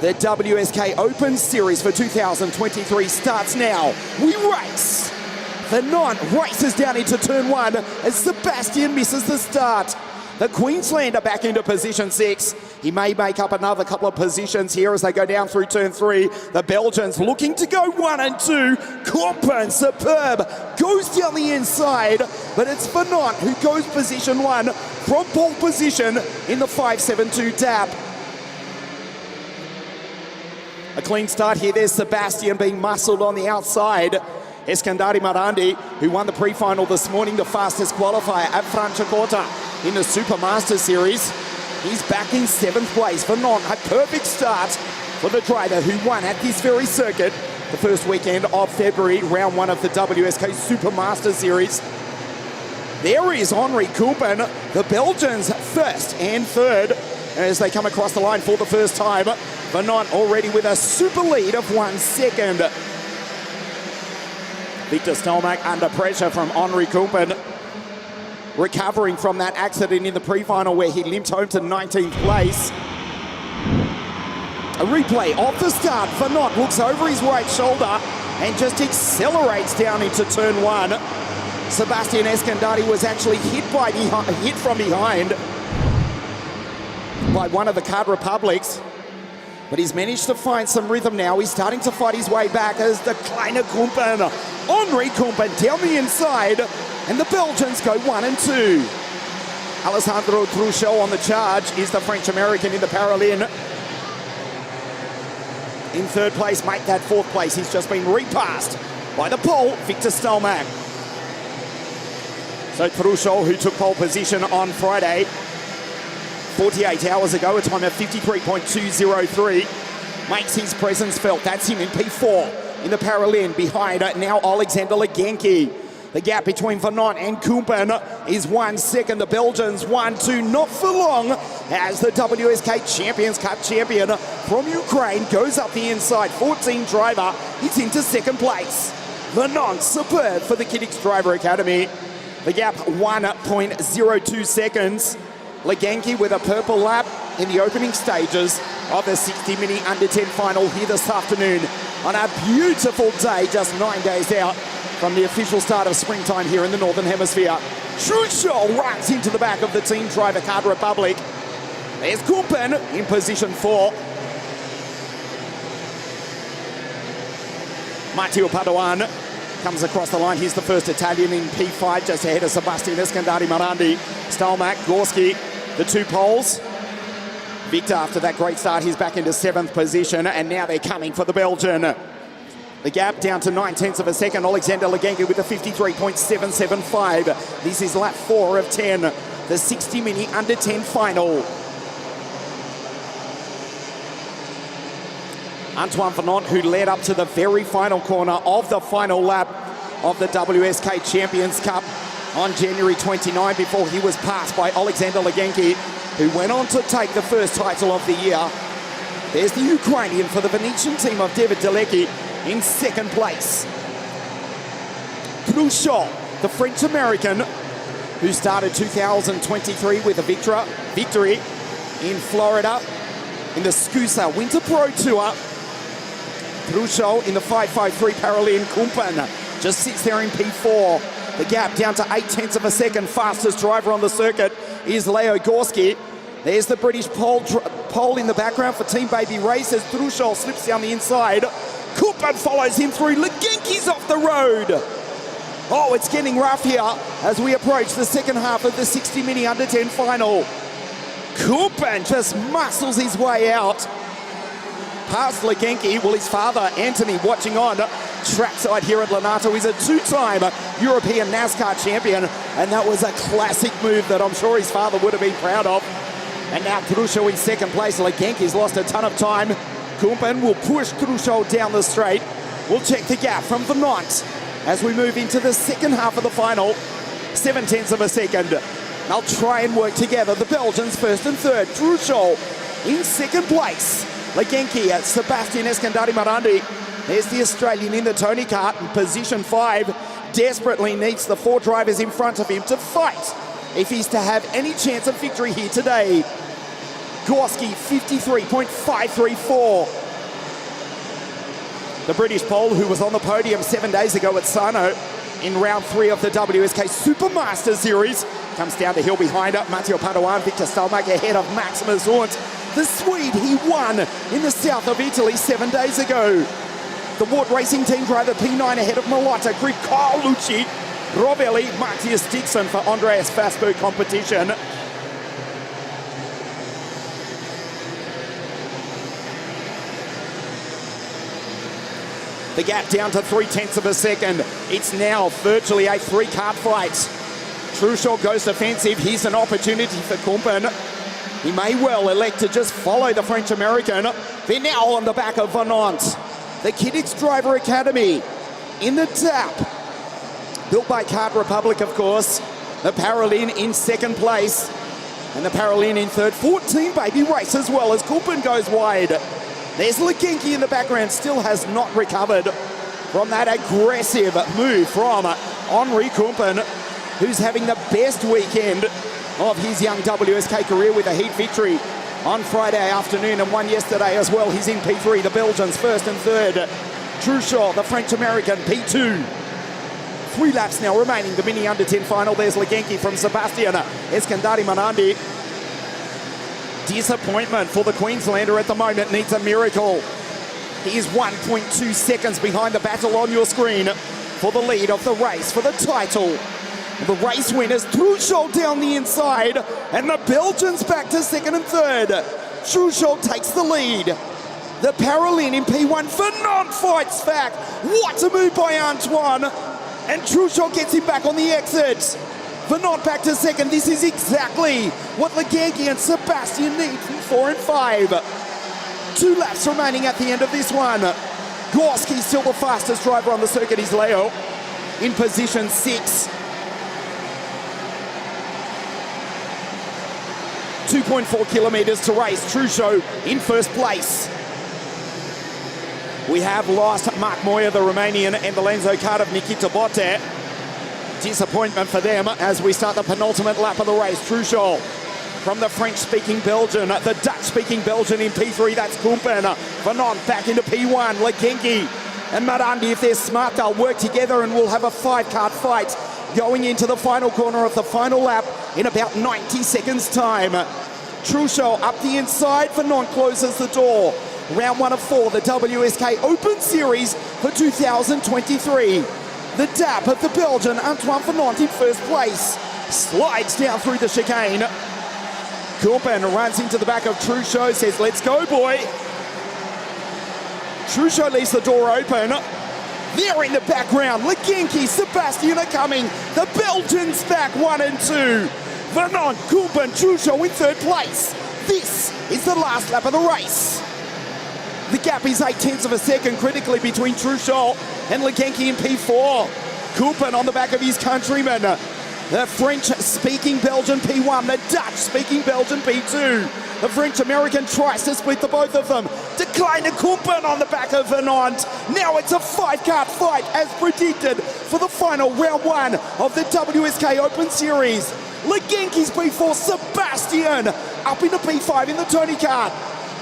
The WSK Open Series for 2023 starts now. We race. Fernand races down into turn one as Sebastian misses the start. The Queenslander back into position 6. He may make up another couple of positions here as they go down through turn 3. The Belgians looking to go 1 and 2. Compen, superb, goes down the inside, but it's Fernand who goes position 1 from pole position in the 5.72 tap. A clean start here. There's Sebastian being muscled on the outside. Eskandari Marandi, who won the pre-final this morning, the fastest qualifier at Franciacorta in the Supermaster Series. He's back in 7th place. Fernand, a perfect start for the driver who won at this very circuit the first weekend of February, round 1 of the WSK Supermaster Series. There is Henri Compen, the Belgians first and third as they come across the line for the first time. Fernand already with a super lead of 1 second. Victor Stelmach under pressure from Henri Compen, recovering from that accident in the pre-final where he limped home to 19th place. A replay of the start. Fernand looks over his right shoulder and just accelerates down into turn 1. Sebastian Eskandari was actually hit from behind by one of the Kart Republics, but he's managed to find some rhythm now. He's starting to fight his way back as the Kleine Compen, Henri Compen down the inside, and the Belgians go 1 and 2. Alessandro Truchot on the charge is the French-American in the parallel. In 3rd place, make that 4th place. He's just been repassed by the pole, Victor Stelmach. So Truchot, who took pole position on Friday, 48 hours ago, a time of 53.203, makes his presence felt. That's him in P4 in the parallel behind now Alexander Legenki. The gap between Fernand and Compen is 1 second. The Belgians 1-2, not for long, as the WSK Champions Cup champion from Ukraine goes up the inside. 14 driver, he's into 2nd place. Fernand, superb for the Kidix Driver Academy. The gap 1.02 seconds. Legenki with a purple lap in the opening stages of the 60 Mini Under 10 final here this afternoon on a beautiful day, just 9 days out from the official start of springtime here in the Northern Hemisphere. Truchot runs into the back of the team driver Kart Republic. There's Compen in position 4. Matteo Padoan comes across the line. He's the first Italian in P5, just ahead of Sebastian Eskandari Marandi. Stelmach, Gorski, the 2 poles. Victor, after that great start, he's back into 7th position, and now they're coming for the Belgian. The gap down to 9/10 of a second. Alexander Legenki with a 53.775. This is lap 4 of 10, the 60 Mini Under 10 final. Antoine Fernand, who led up to the very final corner of the final lap of the WSK Champions Cup on January 29 before he was passed by Alexander Legenki, who went on to take the first title of the year. There's the Ukrainian for the Venetian team of David Delecki in 2nd place. Truchot, the French-American, who started 2023 with a victory in Florida in the SCUSA Winter Pro Tour. Truchot in the 5.53 parallel. Compen just sits there in P4. The gap down to 0.8 of a second. Fastest driver on the circuit is Leo Gorski. There's the British pole in the background for Team Baby Racers. Truchot slips down the inside. Compen follows him through. Legenki's off the road. Oh, it's getting rough here as we approach the second half of the 60 Mini Under 10 final. Compen just muscles his way out past Legenki. Well, his father, Anthony, watching on trackside here at Lonato. He's a 2-time European NASCAR champion, and that was a classic move that I'm sure his father would have been proud of. And now Truchot in 2nd place. Legenki's lost a ton of time. Compen will push Truchot down the straight. We'll check the gap from Fernand as we move into the second half of the final. 0.7 of a second. They'll try and work together. The Belgians 1st and 3rd. Truchot in 2nd place. Legenki at Sebastian Eskandari Marandi. There's the Australian in the Tony Kart in position 5. Desperately needs the 4 drivers in front of him to fight if he's to have any chance of victory here today. Gorski 53.534. The British Pole, who was on the podium 7 days ago at Sano in round 3 of the WSK Supermaster Series, comes down the hill behind it. Matteo Padoan, Victor Stalmacher ahead of Maximus Hunt. The Swede, he won in the south of Italy 7 days ago. The Ward Racing Team driver P9 ahead of Malata, Greg Carlucci, Rovelli, Matthias Dixon for Andreas Fasberg competition. The gap down to 0.3 of a second. It's now virtually a three-kart fight. Truchot goes defensive. Here's an opportunity for Kumpen. He may well elect to just follow the French-American. They're now on the back of Venant. The Kiddix Driver Academy in the tap. Built by Kart Republic, of course. The Paralin in second place. And the Paralin in third. 14 baby race as well as Kumpen goes wide. There's Legenki in the background, still has not recovered from that aggressive move from Henri Kumpen, who's having the best weekend of his young WSK career with a heat victory on Friday afternoon and one yesterday as well. He's in P3, the Belgians first and third. Truchot, the French-American, P2. 3 laps now remaining, the mini under-10 final. There's Legenki from Sebastian Eskandari Manandi. Disappointment for the Queenslander at the moment, needs a miracle. He is 1.2 seconds behind the battle on your screen for the lead of the race, for the title. The race winners, Truchot down the inside, and the Belgians back to second and third. Truchot takes the lead. The Paralin in P1, Venant fights back. What a move by Antoine. And Truchot gets him back on the exit. Venant back to second. This is exactly what Legenki and Sebastian need from 4 and 5. 2 laps remaining at the end of this one. Gorski still the fastest driver on the circuit is Leo in position 6. 2.4 kilometers to race. Truchot in first place. We have lost Mark Moya, the Romanian, and the Lenzo card of Nikita Botte. Disappointment for them as we start the penultimate lap of the race. Truchot from the French-speaking Belgian, the Dutch-speaking Belgian in P3, that's Kumpen. Venant back into P1, Legenki and Marandi, if they're smart, they'll work together and we'll have a 5-kart fight going into the final corner of the final lap in about 90 seconds time. Truchot up the inside, Venant closes the door. Round 1 of 4, the WSK Open Series for 2023. The dap of the Belgian Antoine Venant in first place. Slides down through the chicane. Kumpen runs into the back of Truchot, says, let's go, boy. Truchot leaves the door open. There in the background, Legenki, Sebastian are coming. The Belgians back 1 and 2. Venant, Kumpen, Truchot in third place. This is the last lap of the race. The gap is 0.8 of a second critically between Truchot and Legenki in P4. Kumpen on the back of his countrymen. The French-speaking Belgian P1, the Dutch-speaking Belgian P2. The French-American tries to split the both of them. Decline to Kumpen on the back of Venant. Now it's a 5-kart fight as predicted for the final round 1 of the WSK Open Series. Legenki's P4, Sebastian up into P5 in the Tony kart.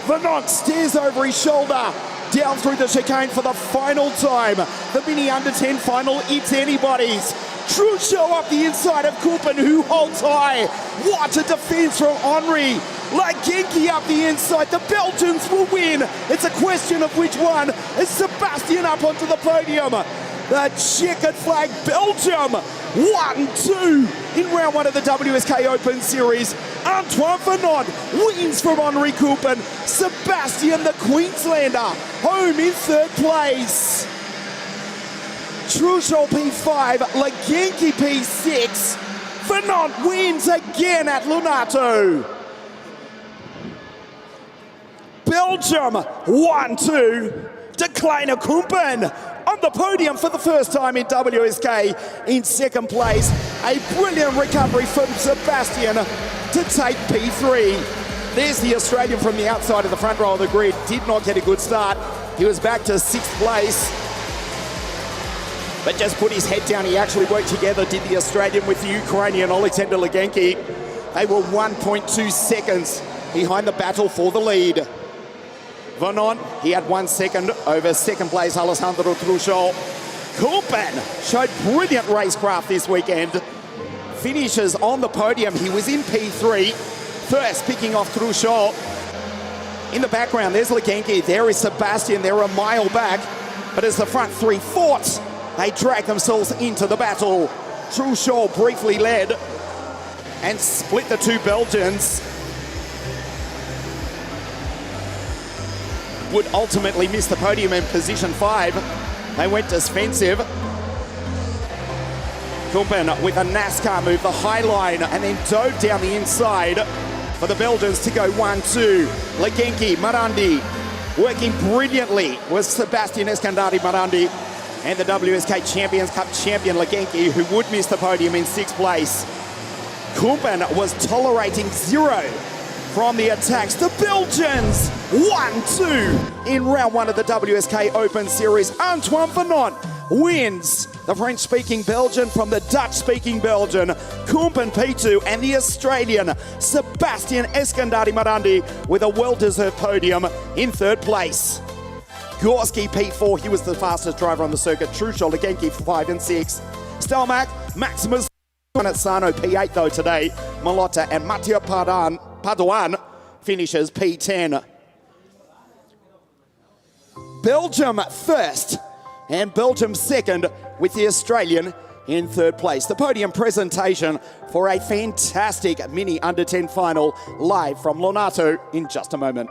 Venant stares over his shoulder, down through the chicane for the final time. The mini under-10 final, it's anybody's. Truchot up the inside of Kumpen, who holds high. What a defense from Henri. Legenki up the inside. The Belgians will win. It's a question of which one. Is Sebastian up onto the podium? The checkered flag, Belgium. 1-2 in round 1 of the WSK Open Series. Antoine Venant wins from Henri Kumpen. Sebastian, the Queenslander, home in third place. Truchot P5, Legenki P6. Venant wins again at Lonato. Belgium 1-2. Decliner Kumpen on the podium for the first time in WSK in second place. A brilliant recovery from Sebastian to take P3. There's the Australian from the outside of the front row of the grid. Did not get a good start. He was back to 6th place, but just put his head down. He actually worked together, did the Australian with the Ukrainian Alexander Legenki. They were 1.2 seconds behind the battle for the lead. Vernon, he had 1 second over second place Alessandro Truchot. Kumpen showed brilliant racecraft this weekend. Finishes on the podium. He was in P3, first picking off Truchot. In the background, there's Legenki. There is Sebastian. They're a mile back. But as the front three fought, they drag themselves into the battle. Truchot briefly led and split the two Belgians. Would ultimately miss the podium in position 5. They went defensive. Kumpen with a NASCAR move, the high line, and then dove down the inside for the Belgians to go 1-2. Legenki, Marandi, working brilliantly was Sebastian Eskandari Marandi and the WSK Champions Cup champion Legenki, who would miss the podium in 6th place. Kumpen was tolerating 0 from the attacks. The Belgians 1-2 in round 1 of the WSK Open Series. Antoine Vernon wins. The French-speaking Belgian from the Dutch-speaking Belgian, Kumpen P2, and the Australian Sebastian Eskandari Marandi with a well-deserved podium in 3rd place. Gorski P4, he was the fastest driver on the circuit. Truchot, Legenki 5 and 6. Stelmach, Maximus Sano P8 though today. Malota and Mathieu Padoan finishes P10. Belgium first and Belgium second, with the Australian in 3rd place. The podium presentation for a fantastic mini under 10 final live from Lonato in just a moment.